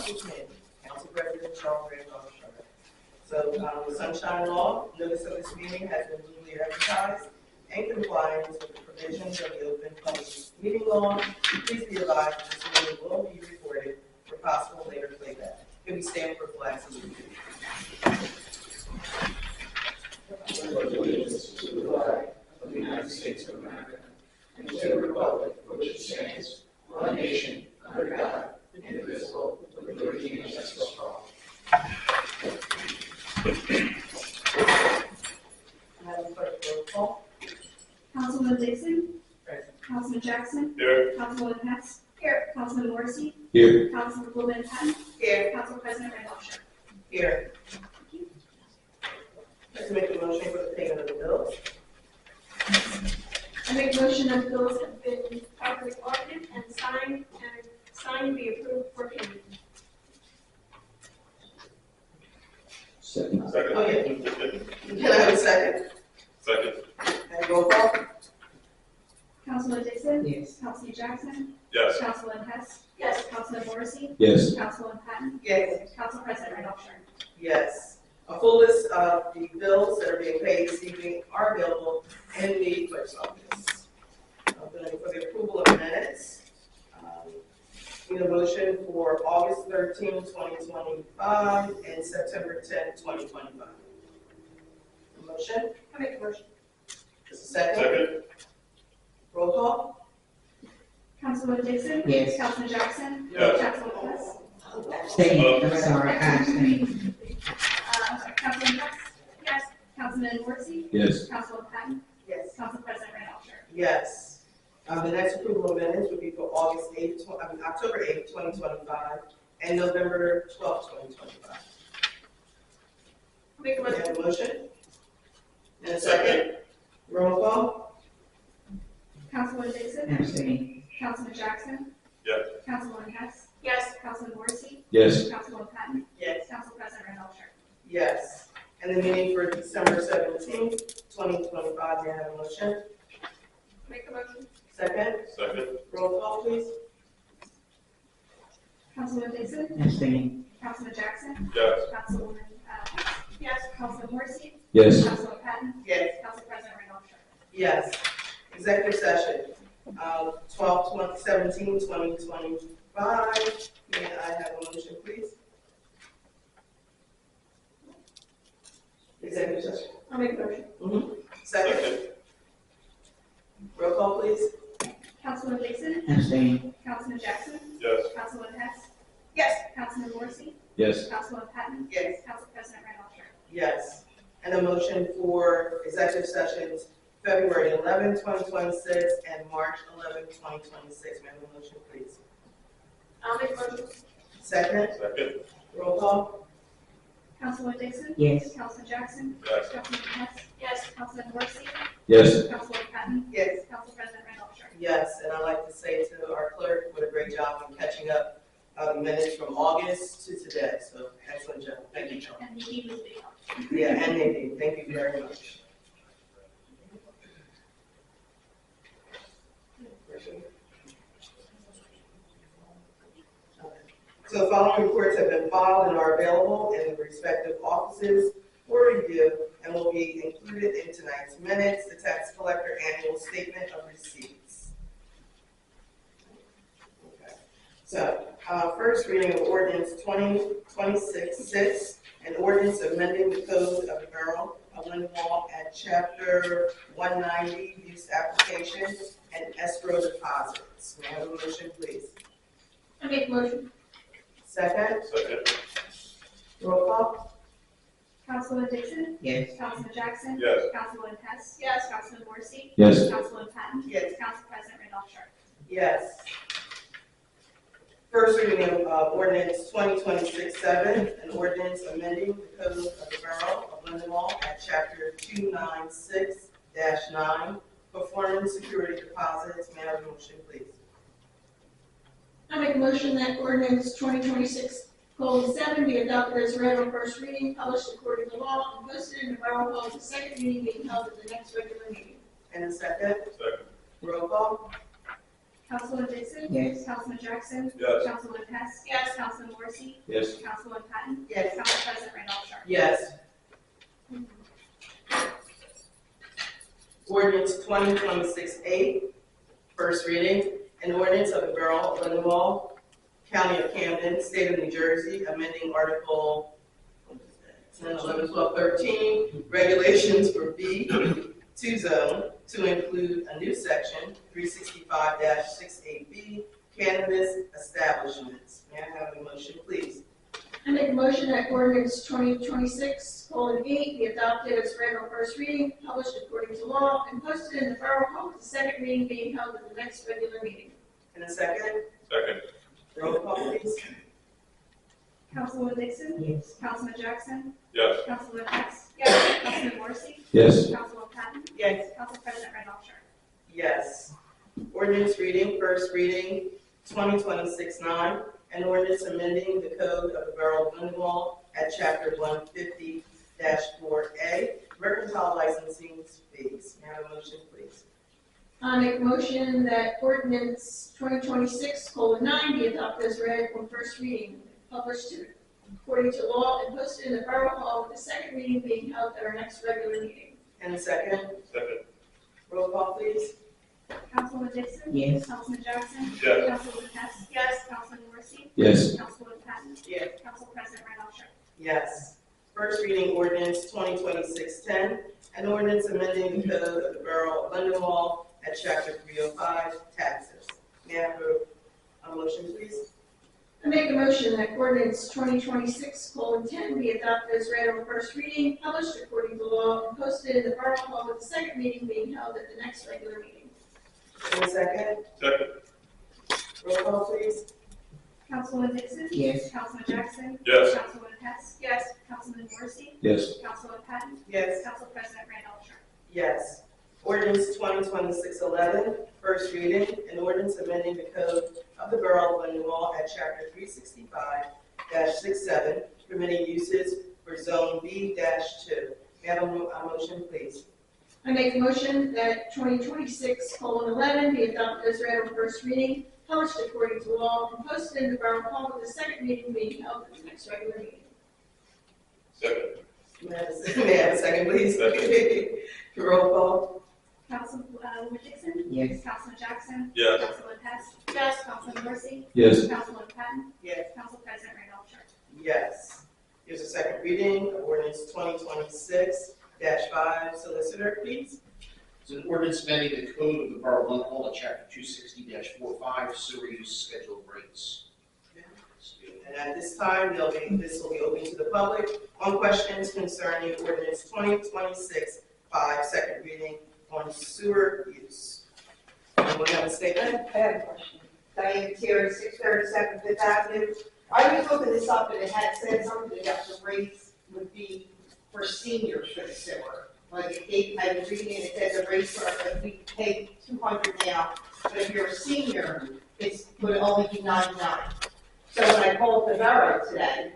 Council Committee, Council President Charles Randolph. So, the Sunshine Law, notice of this meeting has been duly advertised in compliance with the provisions of the Open Public Meeting Law. Please be advised that this meeting will be recorded for possible later playback. Can we stand for flag salute? Allegiance to the flag of the United States of America and to the republic for which it stands, one nation, under God, indivisible, with liberty and justice for all. Madam Clerk, roll call. Councilman Dixon. Present. Councilman Jackson. Here. Councilwoman Hess. Here. Councilman Morrissey. Here. Councilwoman Patton. Here. Council President Randolph. Here. Let's make a motion for the payment of the bills. I make a motion that the bills have been properly audited and signed be approved for payment. Second. Oh, yeah. Can I have a second? Second. And roll call? Councilman Dixon. Yes. Councilman Jackson. Yes. Councilwoman Hess. Yes. Councilman Morrissey. Yes. Councilwoman Patton. Yes. Council President Randolph. Yes. A full list of the bills that are being paid this evening are available in the clerk's office. I'm going for the approval of minutes. Need a motion for August 13, 2025 and September 10, 2025. A motion? I make a motion. Just a second. Second. Roll call? Councilman Dixon. Yes. Councilman Jackson. Yes. Councilwoman Hess. Abstain. I'm sorry, I abstain. I'm sorry, Councilman Hess. Yes. Councilman Morrissey. Yes. Councilwoman Patton. Yes. Council President Randolph. Yes. The next approval of minutes would be for October 8, 2025 and November 12, 2025. I make a We motion. have a motion? And a second? Roll call? Councilman Dixon. Abstain. Councilman Jackson. Yes. Councilwoman Hess. Yes. Councilman Morrissey. Yes. Councilwoman Patton. Yes. Council President Randolph. Yes. And the meeting for December 17, 2025, may I have a motion? Make a motion. Second? Second. Roll call, please. Councilman Dixon. Abstain. Councilman Jackson. Yes. Councilwoman Hess. Yes. Councilman Morrissey. Yes. Councilwoman Patton. Yes. Council President Randolph. Yes. Executive session, 12/17/2025. May I have a motion, please? Executive session. I'll make a motion. Second. Second. Roll call, please. Councilman Dixon. Abstain. Councilman Jackson. Yes. Councilwoman Hess. Yes. Councilman Morrissey. Yes. Councilwoman Patton. Yes. Council President Randolph. Yes. And a motion for executive sessions February 11, 2026 and March 11, 2026. May I have a motion, please? I'll make a motion. Second. Second. Roll call. Councilman Dixon. Yes. Councilman Jackson. Yes. Councilman Hess. Yes. Councilman Morrissey. Yes. Councilwoman Patton. Yes. Council President Randolph. Yes, and I'd like to say to our clerk, what a great job in catching up the minutes from August to today. So excellent job. Thank you, Charles. And he was big help. Yeah, and Nadine, thank you very much. So the following reports have been filed and are available in the respective offices for review and will be included in tonight's minutes. The tax collector annual statement of receipts. Okay. So, first reading of ordinance 2026-6, an ordinance amending the code of the Borough of Lindenwold at chapter 190, use application and escrow deposits. May I have a motion, please? I make a motion. Second, Second. roll call. Councilman Dixon. Yes. Councilman Jackson. Yes. Councilwoman Hess. Yes. Councilman Morrissey. Yes. Councilwoman Patton. Yes. Council President Randolph. Yes. First reading of ordinance 2026-7, an ordinance amending the code of the Borough of Lindenwold at chapter 296-9, performing security deposits. May I have a motion, please? I make a motion that ordinance 2026:7 be adopted as read on first reading, published according to law, and posted in the Borough Hall, the second reading being held at the next regular meeting. And a second, Second. roll call. Councilwoman Dixon? Yes. Councilman Jackson? Yes. Councilwoman Hess? Yes. Councilman Morrissey? Yes. Councilwoman Patton? Yes. Council President Randolph. Yes. Ordinance 2026-8, first reading, an ordinance of the Borough of Lindenwold, County of Camden, State of New Jersey, amending Article 10, 11, 12, 13, regulations for B2 zone to include a new section, 365-68B, cannabis establishments. May I have a motion, please? I make a motion that ordinance 2026:8 be adopted as read on first reading, published according to law, and posted in the Borough Hall, with the second reading being held at the next regular meeting. In a second, Second. roll call, please. Councilwoman Dixon? Yes. Councilman Jackson? Yes. Councilwoman Hess? Yes. Councilman Morrissey? Yes. Councilwoman Patton? Yes. Council President Randolph. Yes. Ordinance reading, first reading, 2026-9, an ordinance amending the code of the Borough of Lindenwold at Chapter 150-4A, mercantile licensing fees. May I have a motion, please? I make a motion that ordinance 2026:9 be adopted as read on first reading, published according to law, and posted in the Borough Hall, with the second reading being held at our next regular meeting. And a second, Second. roll call, please. Councilwoman Dixon? Yes. Councilman Jackson? Yes. Councilwoman Hess? Yes. Councilman Morrissey? Yes. Councilwoman Patton? Yes. Council President Randolph. Yes. First reading ordinance 2026-10, an ordinance amending the code of the Borough of Lindenwold at Chapter 305, taxes. May I have a motion, please? I make a motion that ordinance 2026:10 be adopted as read on first reading, published according to law, and posted in the Borough Hall, with the second reading being held at the next regular meeting. In a second, Second. roll call, please. Councilwoman Dixon? Yes. Councilman Jackson? Yes. Councilwoman Hess? Yes. Councilman Morrissey? Yes. Councilwoman Patton? Yes. Council President Randolph. Yes. Ordinance 2026-11, first reading, an ordinance amending the code of the Borough of Lindenwold at Chapter 365-67, permitting uses for Zone B-2. May I have a motion, please? I make a motion that 2026:11 be adopted as read on first reading, published according to law, and posted in the Borough Hall, with the second reading being held at the next regular meeting. Second. May I have a second, please? Roll call. Councilwoman Dixon? Yes. Councilman Jackson? Yes. Councilwoman Hess? Yes. Councilman Morrissey? Yes. Councilwoman Patton? Yes. Council President Randolph. Yes. Here's a second reading of ordinance 2026-5. Solicitor, please. It's an ordinance amending the code of the Borough of Lindenwold at Chapter 260-45, sewer use scheduled rates. And at this time, this will be open to the public on questions concerning ordinance 2026-5, second reading on sewer use. Anyone have a statement? I have a question. Diane Tier, 637 Fifth Avenue. I was looking this up and it had said something about the rates would be for seniors for the sewer. Like, I was reading it, it said the rates are, like, we pay 200 now, but if you're a senior, it would only be 99. So when I called the borough today,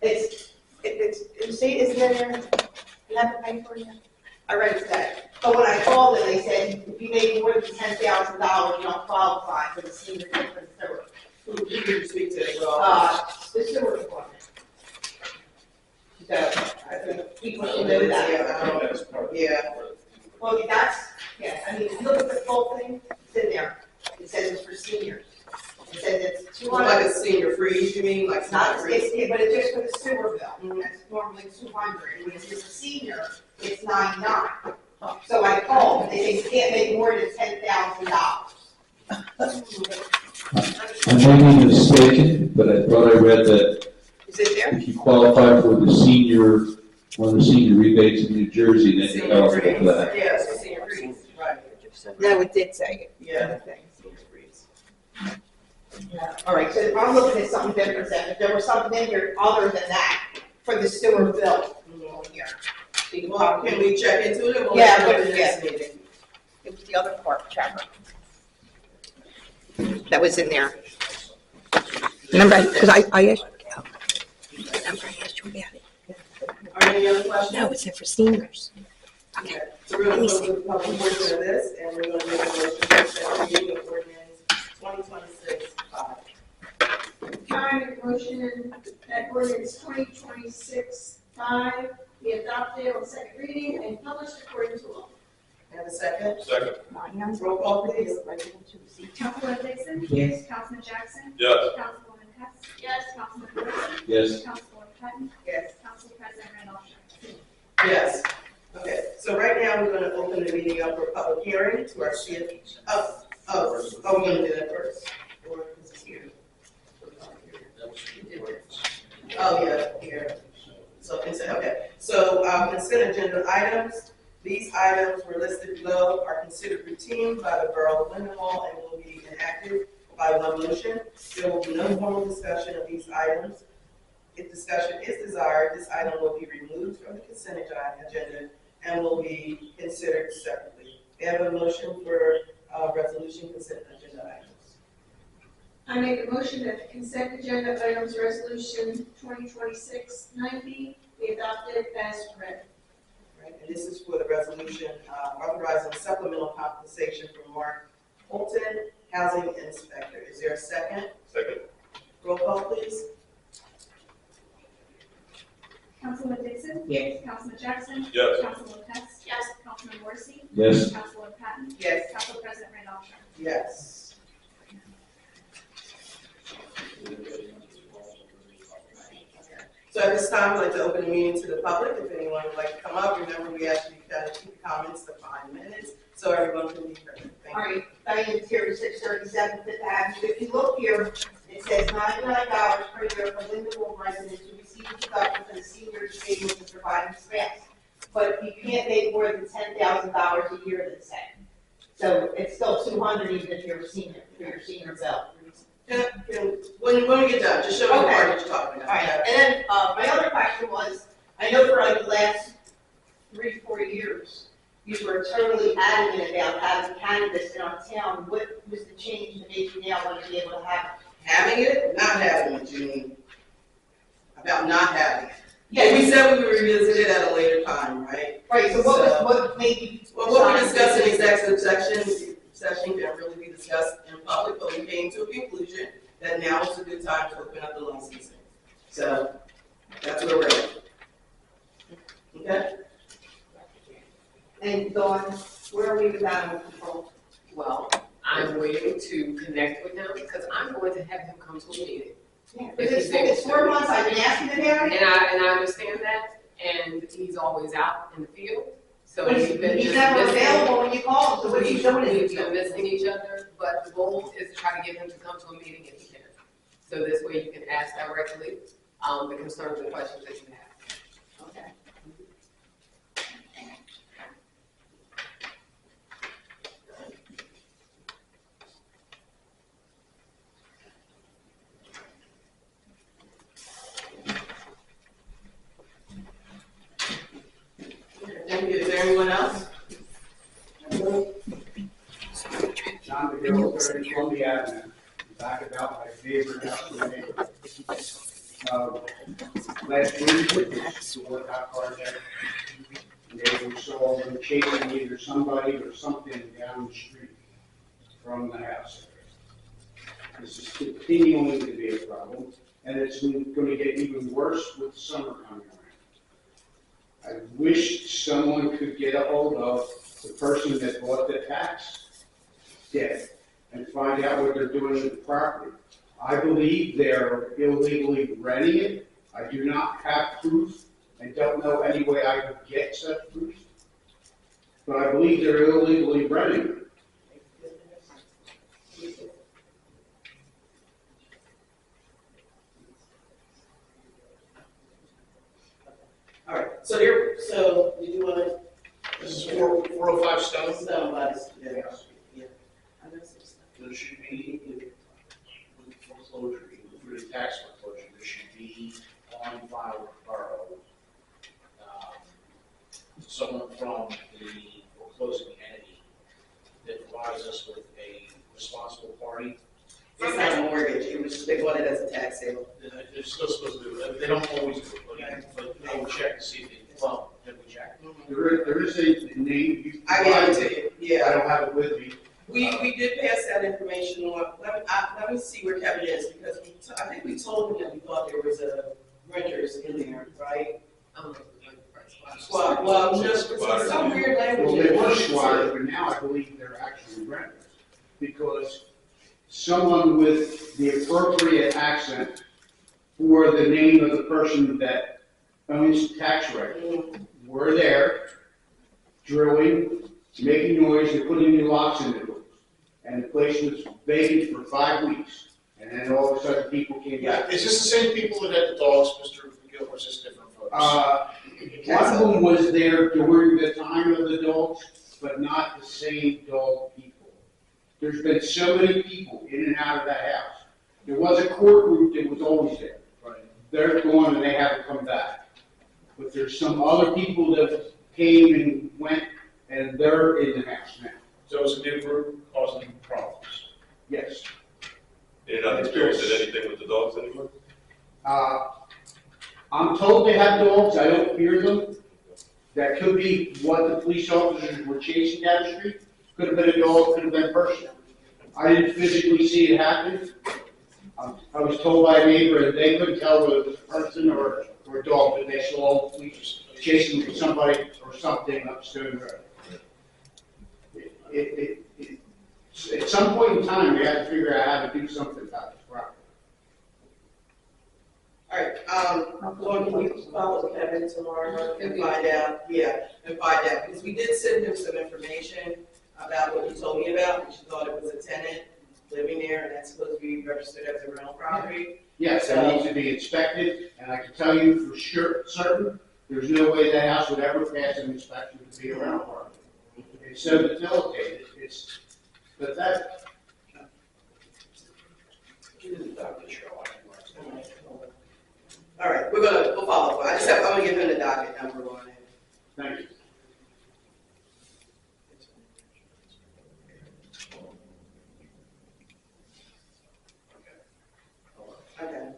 it's, see, isn't it there? You have to pay for it? I read it today. But when I called them, they said, if you make more than $10,000, you don't qualify for the senior difference sewer. Who did you speak to? The sewer department. So, I think people should know that. Yeah. Well, that's, yeah, I mean, if you look at the whole thing, it's in there. It says it's for seniors. It says it's Like 200. a senior freeze, you mean? Like Not, senior freeze? but it's just for the sewer bill. Mhm. That's normally 200. When it's just a senior, it's 99. So I called, and they say you can't make more than $10,000. I may be mistaken, but I thought I read that Is it there? if you qualify for the senior, one of the senior rebates in New Jersey, then you're Senior eligible freeze. for that. Yes, senior freeze, right. No, it did say it. Yeah. Senior freeze. All right, so I'm looking at something different then. If there was something in here other than that for the sewer bill here. Well, can we check into it? We'll Yeah, let you know but- the next meeting. It was the other part, Trevor. That was in there. Remember, because I asked, remember I asked you about it. Are there any other questions? No, it's for seniors. Okay, so we're going to close the public portion of this, and we're going to make a motion for second reading of ordinance 2026-5. I make a motion that ordinance 2026-5 be adopted on second reading and published according to law. Have a second? Second. Roll call, please. Councilwoman Dixon? Yes. Councilman Jackson? Yes. Councilwoman Hess? Yes. Councilman Dorsey? Yes. Councilwoman Patton? Yes. Council President Randolph. Yes. Okay, so right now, we're gonna open the meeting up for public hearing to our CFP. We're gonna do that first. Or is it here? Oh, yeah, here. So consent, okay. So, consent agenda items. These items were listed below are considered routine by the Borough of Lindenwold and will be enacted by one motion. There will be no formal discussion of these items. If discussion is desired, this item will be removed from the consent agenda and will be considered separately. We have a motion for resolution consent agenda items. I make a motion that the consent agenda items resolution 2026-90 be adopted as read. Right, and this is for the resolution authorizing supplemental compensation for Mark Holton, housing inspector. Is there a second? Second. Roll call, please. Councilwoman Dixon? Yes. Councilman Jackson? Yes. Councilwoman Hess? Yes. Councilman Dorsey? Yes. Councilwoman Patton? Yes. Council President Randolph. Yes. So at this time, I'd like to open the meeting to the public. If anyone would like to come up, remember we ask you to keep comments to 5 minutes so everyone can be heard. Thank All you. right, Diane Terry, 637 Fifth Avenue. If you look here, it says $99 per year for Lindenwold residents who receive a deduction for the senior stadium and providing space. But you can't make more than $10,000 a year, that's saying. So it's still $200 even if you're a senior, for your senior bill. When we get done, just show me the part that you're talking All about. right, and then my other question was, I know for like the last 3-4 years, you were totally adamant about having cannabis in our town. What was the change that made you now want to be able to have it? Having it, not having it, you mean? About not having it. Yeah, we said we would revisit it at a later time, right? Right, so what made you? Well, what we discussed in executive session can really be discussed in public, but we came to a conclusion that now is a good time to open up the licensing. So that's where we're at. Okay? And Dawn, where are we with animal control? Well, I'm waiting to connect with him because I'm going to have him come to a meeting. Because it's 4 months, I've been asking about it. And I understand that, and he's always out in the field, so But we've been he's just never missing. available when you call him, so what's he doing in We've the been field? missing each other, but the goal is to try to get him to come to a meeting if he can. So this way you can ask directly, the concerns and questions that you have. Okay. Thank you. Is there anyone else? John McGill, 30 Columbia Avenue, back about my favorite house in the neighborhood. Last week, was the workout project. Neighbors saw them chasing either somebody or something down the street from the house. This is continuing to be a problem, and it's going to get even worse with summer coming around. I wish someone could get a hold of the person that bought the tax debt and find out what they're doing with the property. I believe they're illegally renting it. I do not have proof and don't know any way I could get such proof. But I believe they're illegally renting it. All right, so did you want to? This is 405 Stone. Somebody, yeah. Yes. I know some stuff. There should be, with foreclosure, through the tax foreclosure, there should be on file with the borough, someone from the foreclosing entity that provides us with a responsible party. It's not a mortgage, they bought it as a tax sale. They're still supposed to do it. They don't always do it, but I will check to see if they, well, have we checked? There is a name. I gave it to you, I yeah. don't have it with me. We did pass that information on. Let me see where Kevin is, because I think we told him that we thought there was renters in there, right? I don't know if it's like the first class. Well, just, it's some weird language. Well, they were squatters, but now I believe they're actually renters. Because someone with the appropriate accent for the name of the person that owns the tax rate were there, drilling, making noise, and putting new locks in the doors. And the place was vacant for 5 weeks. And then all of a sudden, people came back. Is this the same people that had the dogs, Mr. McGill, or is this different folks? One of them was there during the time of the dogs, but not the same dog people. There's been so many people in and out of that house. There was a court group that was always there. Right. They're gone and they haven't come back. But there's some other people that came and went, and they're in the house now. So it's a new group causing problems. Yes. You're not experiencing anything with the dogs anymore? I'm told they have dogs, I don't hear them. That could be what the police officers were chasing down the street. Could have been a dog, could have been a person. I didn't physically see it happen. I was told by a neighbor that they couldn't tell whether it was a person or a dog, but they saw the police chasing somebody or something up Stone Road. At some point in time, we had to figure out how to do something about this problem. All right, Lauren, can you follow Kevin tomorrow and find out? Yeah, and find out, because we did send him some information about what you told me about, and she thought it was a tenant living there, and that's supposed to be registered as a rental property. Yes, it needs to be inspected, and I can tell you for sure, certain, there's no way that house would ever pass an inspection to be a rental property. It's so debilitated, it's pathetic. All right, we'll follow up. I'm gonna give him the docket number on it. Thank you. Okay.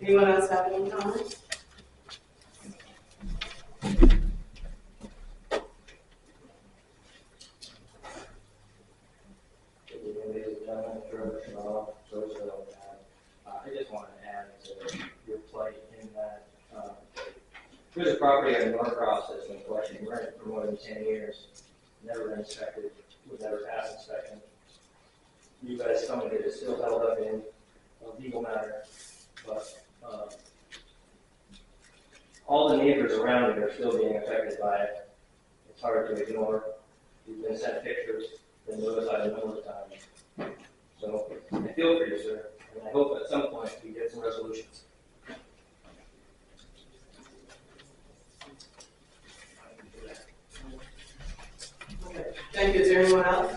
Anyone else have any comments? Ladies and gentlemen, Trevor Shaw, I just want to add to your plight in that there's a property on Norcross that's been collecting rent for more than 10 years, never been inspected, was never passed inspection. You guys come and get it still held up in a legal matter, but all the neighbors around it are still being affected by it. It's hard to ignore. You've been sent pictures, been notified a number of times. So I feel for you, sir, and I hope at some point we get some resolutions. Okay, thank you. Is there anyone else?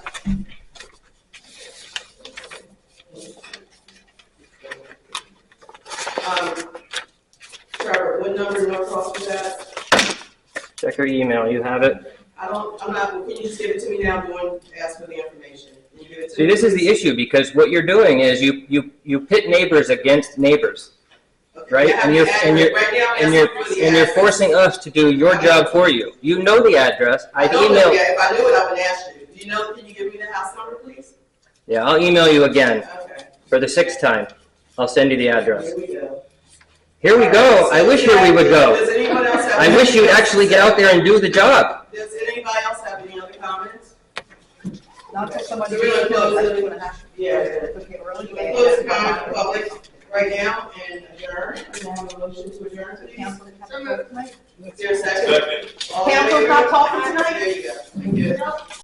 Trevor, what number Norcross was that? Check your email. You have it. I'm not, can you just give it to me now? I'm going to ask for the information. Can you give it to See, me? this is the issue because what you're doing is you pit neighbors against neighbors, Okay, right? I have And the you're address. Right now, I'm asking for the and you're address. forcing us to do your job for you. You know the address. I I've don't know emailed. yet. If I knew it, I would ask you. Do you know, can you give me the house number, please? Yeah, I'll email you again Okay, for the 6th time. I'll send you the address. here we go. Here we go. I wish here we would go. Does anyone else have? I any- wish you'd actually get out there and do the job. Does anybody else have any other comments? Not that somebody. So we're gonna close it. Two and a half. Yeah. Okay, really? We're gonna close the comment to the public right now and adjourn. Can I have a motion to adjourn, please? Is there a second? Second. All in Council's favor? not talking tonight? There you go. Thank you.